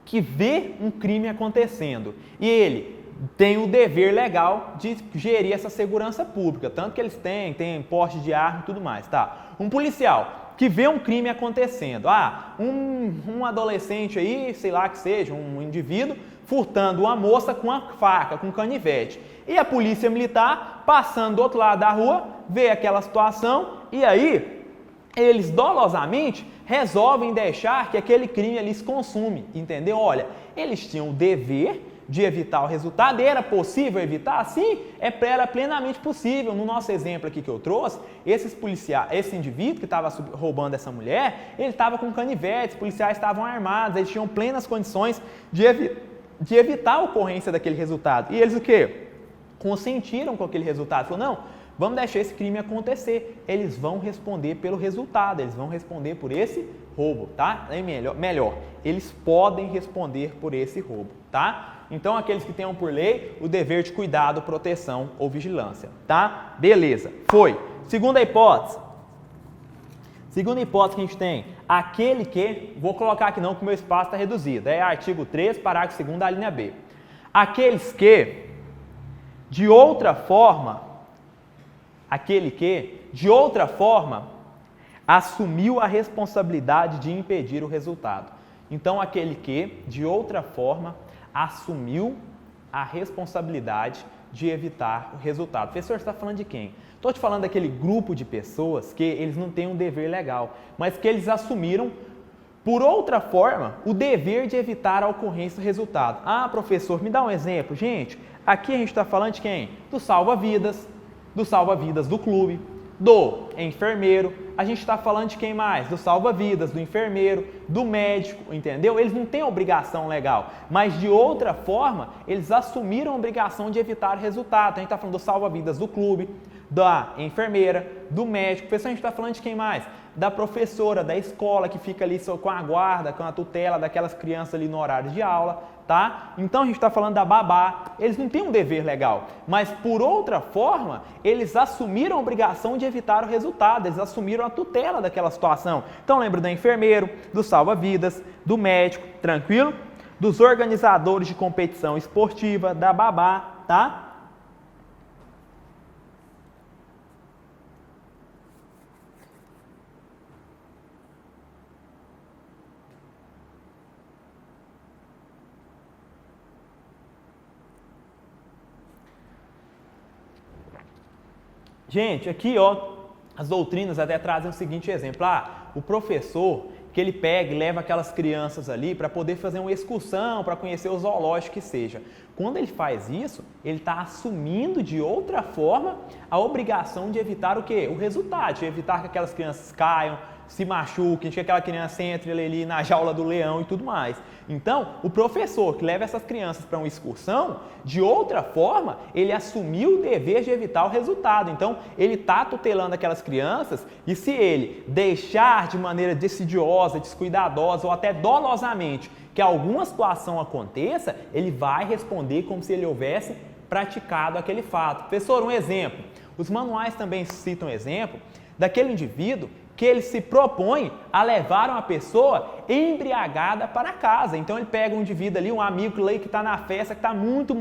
que vê um crime acontecendo e ele tem o dever legal de gerir essa segurança pública, tanto que eles têm porte de arma e tudo mais, tá? Um policial que vê um crime acontecendo, um adolescente aí, sei lá que seja, um indivíduo, furtando uma moça com uma faca, com um canivete. E a polícia militar, passando do outro lado da rua, vê aquela situação e aí eles dolosamente resolvem deixar que aquele crime ali se consume, entendeu? Olha, eles tinham o dever de evitar o resultado. Era possível evitar? Sim, era plenamente possível. No nosso exemplo aqui que eu trouxe, esse indivíduo que estava roubando essa mulher, ele estava com canivete, os policiais estavam armados, eles tinham plenas condições de evitar a ocorrência daquele resultado. E eles o quê? Consentiram com aquele resultado. Falaram, não, vamos deixar esse crime acontecer. Eles vão responder pelo resultado, eles vão responder por esse roubo, tá? Melhor, eles podem responder por esse roubo, tá? Então, aqueles que tenham por lei o dever de cuidado, proteção ou vigilância, tá? Beleza, foi. Segunda hipótese. Segunda hipótese que a gente tem, aquele que, vou colocar aqui não, porque o meu espaço está reduzido, é artigo 3, parágrafo 2º da linha B. Aqueles que, de outra forma, assumiu a responsabilidade de impedir o resultado. Então, aquele que, de outra forma, assumiu a responsabilidade de evitar o resultado. Professor, você está falando de quem? Estou te falando daquele grupo de pessoas que eles não têm um dever legal, mas que eles assumiram, por outra forma, o dever de evitar a ocorrência do resultado. Ah, professor, me dá um exemplo. Gente, aqui a gente está falando de quem? Do salva-vidas do clube, do enfermeiro. A gente está falando de quem mais? Do salva-vidas, do enfermeiro, do médico, entendeu? Eles não têm obrigação legal, mas de outra forma, eles assumiram a obrigação de evitar o resultado. A gente está falando do salva-vidas do clube, da enfermeira, do médico. Pessoal, a gente está falando de quem mais? Da professora, da escola, que fica ali com a guarda, com a tutela daquelas crianças ali no horário de aula, tá? Então a gente está falando da babá. Eles não têm um dever legal, mas por outra forma, eles assumiram a obrigação de evitar o resultado, eles assumiram a tutela daquela situação. Então lembra do enfermeiro, do salva-vidas, do médico, tranquilo? Dos organizadores de competição esportiva, da babá, tá? Gente, aqui ó, as doutrinas até trazem o seguinte exemplo. O professor que ele pega e leva aquelas crianças ali para poder fazer uma excursão, para conhecer o zoológico que seja. Quando ele faz isso, ele está assumindo de outra forma a obrigação de evitar o quê? O resultado, de evitar que aquelas crianças caiam, se machuquem, que aquela criança entre ali na jaula do leão e tudo mais. Então, o professor que leva essas crianças para uma excursão, de outra forma, ele assumiu o dever de evitar o resultado. Então, ele está tutelando aquelas crianças e se ele deixar de maneira decidiosa, descuidadosa ou até dolosamente que alguma situação aconteça, ele vai responder como se ele houvesse praticado aquele fato. Professor, um exemplo. Os manuais também citam exemplo daquele indivíduo que ele se propõe a levar uma pessoa embriagada para casa. Então ele pega um indivíduo ali, um amigo que está na festa, que está muito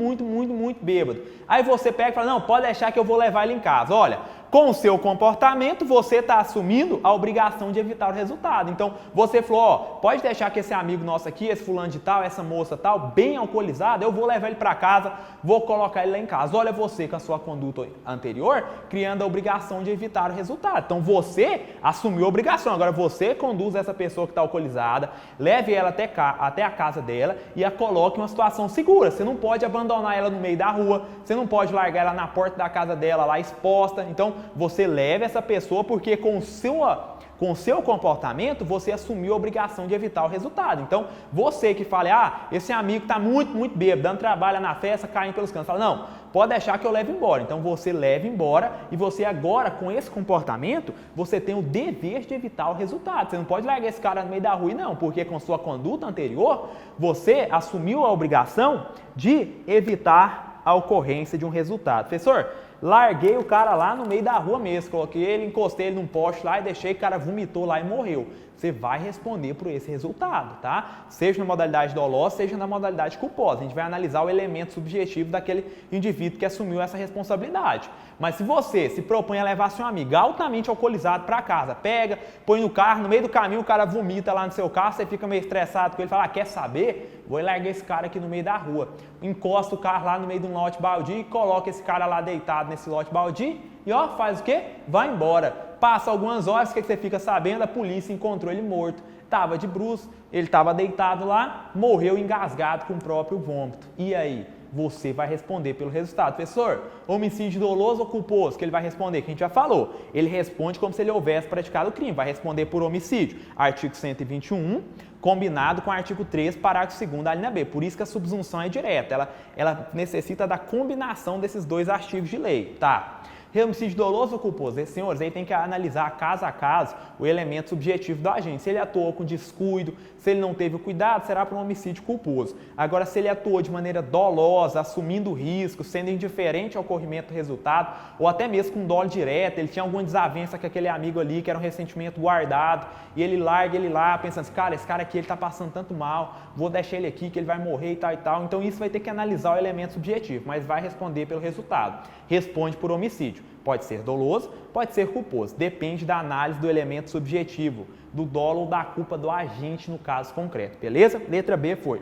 bêbado. Aí você pega e fala, não, pode deixar que eu vou levar ele em casa. Olha, com o seu comportamento, você está assumindo a obrigação de evitar o resultado. Então, você falou, pode deixar que esse amigo nosso aqui, esse fulano de tal, essa moça tal, bem alcoolizado, eu vou levar ele para casa, vou colocar ele lá em casa. Olha você com a sua conduta anterior, criando a obrigação de evitar o resultado. Então, você assumiu a obrigação. Agora, você conduz essa pessoa que está alcoolizada, leve ela até a casa dela e a coloque em uma situação segura. Você não pode abandonar ela no meio da rua, você não pode largar ela na porta da casa dela lá exposta. Então, você leva essa pessoa porque com o seu comportamento, você assumiu a obrigação de evitar o resultado. Então, você que fala, esse amigo está muito bêbado, dando trabalho na festa, caindo pelos cantos. Fala, não, pode deixar que eu leve embora. Então, você leva embora e você agora, com esse comportamento, você tem o dever de evitar o resultado. Você não pode largar esse cara no meio da rua, não, porque com sua conduta anterior, você assumiu a obrigação de evitar a ocorrência de um resultado. Professor, larguei o cara lá no meio da rua mesmo, coloquei ele, encostei ele num poste lá e deixei o cara vomitou lá e morreu. Você vai responder por esse resultado, tá? Seja na modalidade dolosa, seja na modalidade culposa. A gente vai analisar o elemento subjetivo daquele indivíduo que assumiu essa responsabilidade. Mas se você se propõe a levar seu amigo altamente alcoolizado para casa, pega, põe no carro, no meio do caminho o cara vomita lá no seu carro, você fica meio estressado com ele, fala, quer saber? Vou largar esse cara aqui no meio da rua. Encosta o carro lá no meio de um lote baldio e coloca esse cara lá deitado nesse lote baldio e faz o quê? Vai embora. Passa algumas horas, o que você fica sabendo? A polícia encontrou ele morto. Estava de bruços, ele estava deitado lá, morreu engasgado com o próprio vômito. E aí? Você vai responder pelo resultado. Professor, homicídio doloso ou culposo? Que ele vai responder, que a gente já falou. Ele responde como se ele houvesse praticado o crime. Vai responder por homicídio. Artigo 121, combinado com o artigo 3, parágrafo 2º da linha B. Por isso que a subsunção é direta. Ela necessita da combinação desses dois artigos de lei. Tá? Homicídio doloso ou culposo? Senhores, aí tem que analisar caso a caso o elemento subjetivo do agente. Se ele atuou com descuido, se ele não teve o cuidado, será para um homicídio culposo. Agora, se ele atuou de maneira dolosa, assumindo o risco, sendo indiferente ao ocorrimento do resultado, ou até mesmo com dolo direto, ele tinha alguma desavença com aquele amigo ali, que era um ressentimento guardado, e ele larga ele lá, pensando assim, cara, esse cara aqui ele está passando tanto mal, vou deixar ele aqui que ele vai morrer e tal e tal. Então, isso vai ter que analisar o elemento subjetivo, mas vai responder pelo resultado. Responde por homicídio. Pode ser doloso, pode ser culposo. Depende da análise do elemento subjetivo, do dolo ou da culpa do agente no caso concreto. Beleza? Letra B foi.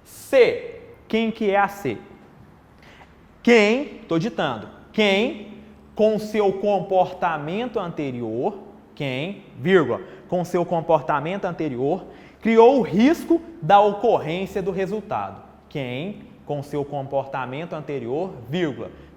C. Quem que é a C? Quem, estou ditando, quem com seu comportamento anterior, com seu comportamento anterior, criou o risco da ocorrência do resultado. Quem, com seu comportamento anterior,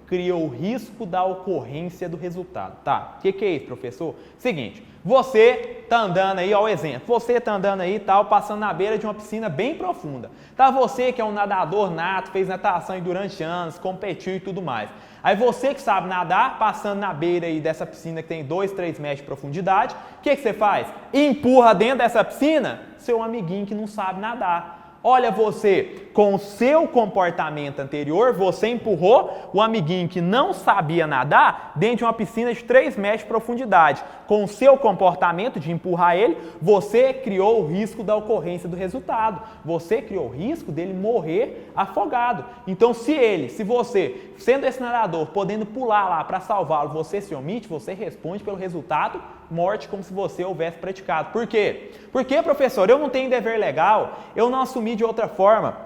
criou o risco da ocorrência do resultado. Tá, o que é isso, professor? Seguinte, você tá andando aí, ó o exemplo, você tá andando aí, tal, passando na beira de uma piscina bem profunda. Tá, você que é um nadador nato, fez natação aí durante anos, competiu e tudo mais. Aí você que sabe nadar, passando na beira aí dessa piscina que tem 2, 3 metros de profundidade, o que você faz? Empurra dentro dessa piscina seu amiguinho que não sabe nadar. Olha você, com o seu comportamento anterior, você empurrou o amiguinho que não sabia nadar dentro de uma piscina de 3 metros de profundidade. Com o seu comportamento de empurrar ele, você criou o risco da ocorrência do resultado. Você criou o risco dele morrer afogado. Então, se você, sendo esse nadador, podendo pular lá para salvá-lo, você se omite, você responde pelo resultado, morte como se você houvesse praticado. Por quê? Porque, professor, eu não tenho dever legal, eu não assumi de outra forma.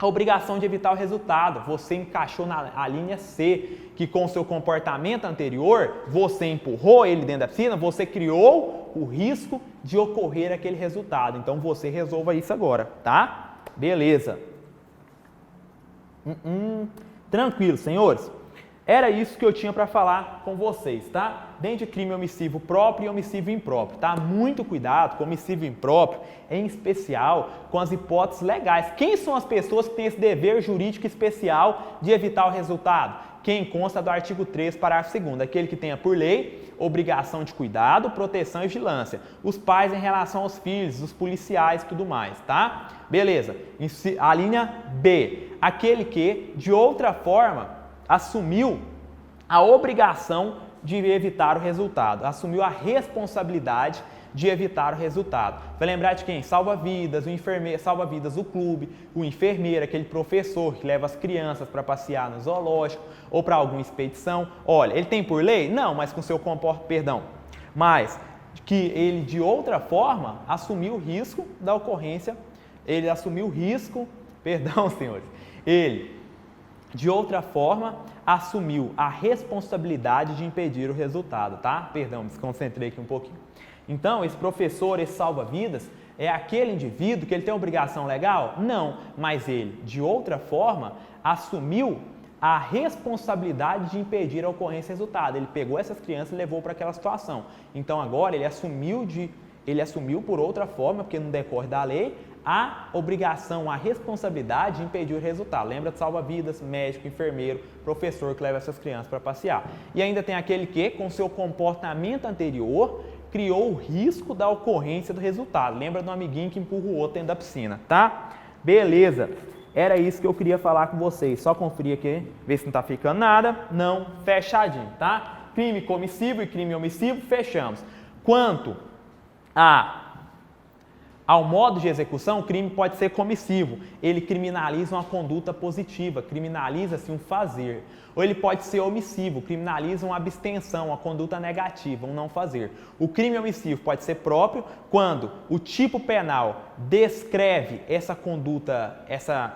a obrigação de evitar o resultado. Você encaixou na linha C, que com o seu comportamento anterior, você empurrou ele dentro da piscina, você criou o risco de ocorrer aquele resultado. Então você resolva isso agora, tá? Beleza. Tranquilo, senhores. Era isso que eu tinha para falar com vocês, tá? Dentro de crime omissivo próprio e omissivo impróprio, tá? Muito cuidado com omissivo impróprio, em especial com as hipóteses legais. Quem são as pessoas que têm esse dever jurídico especial de evitar o resultado? Quem consta do artigo 3, parágrafo 2º, aquele que tenha por lei obrigação de cuidado, proteção e vigilância. Os pais em relação aos filhos, os policiais e tudo mais, tá? Beleza. A linha B, aquele que, de outra forma, assumiu a obrigação de evitar o resultado, assumiu a responsabilidade de evitar o resultado. Vai lembrar de quem? Salva-vidas, o enfermeiro, salva-vidas do clube, o enfermeiro, aquele professor que leva as crianças para passear no zoológico ou para alguma expedição. Olha, ele tem por lei? Não, mas com seu comportamento, perdão, mas que ele de outra forma assumiu o risco da ocorrência, ele assumiu o risco, perdão, senhores, ele de outra forma, assumiu a responsabilidade de impedir o resultado, tá? Perdão, me desconcentrei aqui um pouquinho. Então, esse professor, esse salva-vidas, é aquele indivíduo que ele tem obrigação legal? Não, mas ele, de outra forma, assumiu a responsabilidade de impedir a ocorrência do resultado. Ele pegou essas crianças e levou para aquela situação. Então, agora, ele assumiu por outra forma, porque não decorre da lei, a obrigação, a responsabilidade de impedir o resultado. Lembra de salva-vidas, médico, enfermeiro, professor que leva essas crianças para passear. E ainda tem aquele que, com seu comportamento anterior, criou o risco da ocorrência do resultado. Lembra do amiguinho que empurra o outro dentro da piscina, tá? Beleza. Era isso que eu queria falar com vocês. Só conferir aqui, ver se não está ficando nada. Não, fechadinho, tá? Crime comissivo e crime omissivo, fechamos. Quanto ao modo de execução, o crime pode ser comissivo. Ele criminaliza uma conduta positiva, criminaliza-se um fazer. Ou ele pode ser omissivo, criminaliza uma abstenção, uma conduta negativa, um não fazer. O crime omissivo pode ser próprio quando o tipo penal descreve essa conduta,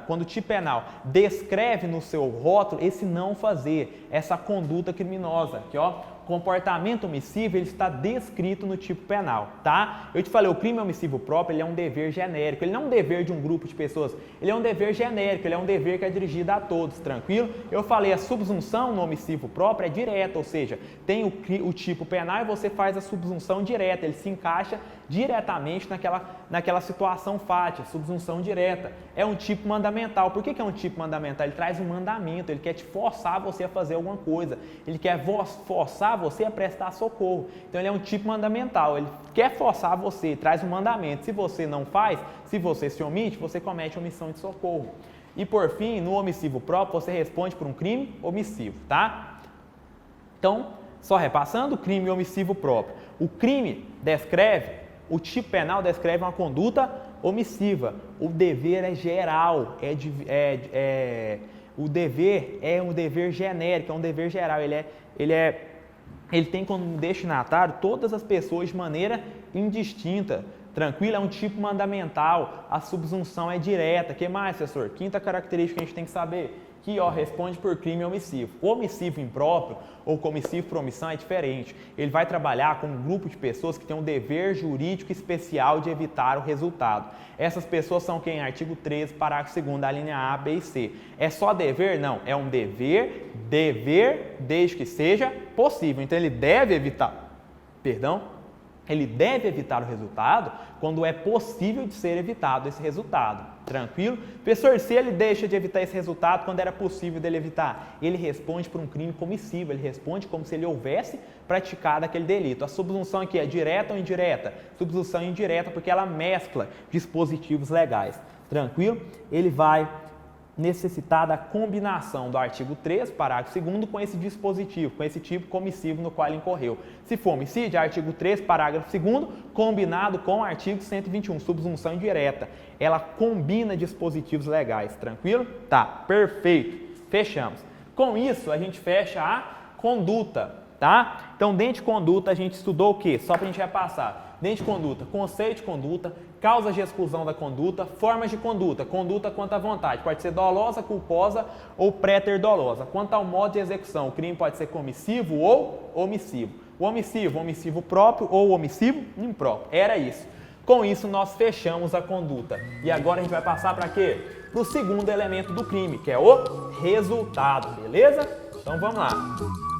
quando o tipo penal descreve no seu rótulo esse não fazer, essa conduta criminosa, que comportamento omissivo, ele está descrito no tipo penal, tá? Eu te falei, o crime omissivo próprio, ele é um dever genérico, ele não é um dever de um grupo de pessoas, ele é um dever genérico, ele é um dever que é dirigido a todos, tranquilo? Eu falei, a subsunção no omissivo próprio é direta, ou seja, tem o tipo penal e você faz a subsunção direta, ele se encaixa diretamente naquela situação fática, subsunção direta. É um tipo mandamental. Por que é um tipo mandamental? Ele traz um mandamento, ele quer te forçar você a fazer alguma coisa, ele quer forçar você a prestar socorro. Então ele é um tipo mandamental, ele quer forçar você, traz um mandamento. Se você não faz, se você se omite, você comete omissão de socorro. E por fim, no omissivo próprio, você responde por um crime omissivo, tá? Então, só repassando, crime omissivo próprio. O crime descreve, o tipo penal descreve uma conduta omissiva. O dever é geral, o dever é um dever genérico, é um dever geral. Ele tem como destinatário todas as pessoas de maneira indistinta. Tranquilo? É um tipo mandamental. A subsunção é direta. O que mais, professor? Quinta característica que a gente tem que saber. Que responde por crime omissivo. O omissivo impróprio ou comissivo por omissão é diferente. Ele vai trabalhar com um grupo de pessoas que tem um dever jurídico especial de evitar o resultado. Essas pessoas são quem? Artigo 13, parágrafo 2º, da linha A, B e C. É só dever? Não. É um dever desde que seja possível. Então ele deve evitar, ele deve evitar o resultado quando é possível de ser evitado esse resultado. Tranquilo? Professor, se ele deixa de evitar esse resultado quando era possível dele evitar, ele responde por um crime comissivo, ele responde como se ele houvesse praticado aquele delito. A subsunção aqui é direta ou indireta? Subsunção indireta porque ela mescla dispositivos legais. Tranquilo? Ele vai necessitar da combinação do artigo 3, parágrafo 2º, com esse dispositivo, com esse tipo comissivo no qual ele incorreu. Se for homicídio, artigo 3, parágrafo 2º, combinado com o artigo 121, subsunção indireta. Ela combina dispositivos legais, tranquilo? Tá, perfeito. Fechamos. Com isso, a gente fecha a conduta, tá? Então, dentro de conduta, a gente estudou o quê? Só para a gente repassar. dentro de conduta, conceito de conduta, causas de exclusão da conduta, formas de conduta, conduta quanto à vontade, pode ser dolosa, culposa ou préter dolosa. Quanto ao modo de execução, o crime pode ser comissivo ou omissivo. O omissivo próprio ou omissivo impróprio. Era isso. Com isso, nós fechamos a conduta. E agora a gente vai passar para quê? Para o segundo elemento do crime, que é o resultado, beleza? Então vamos lá.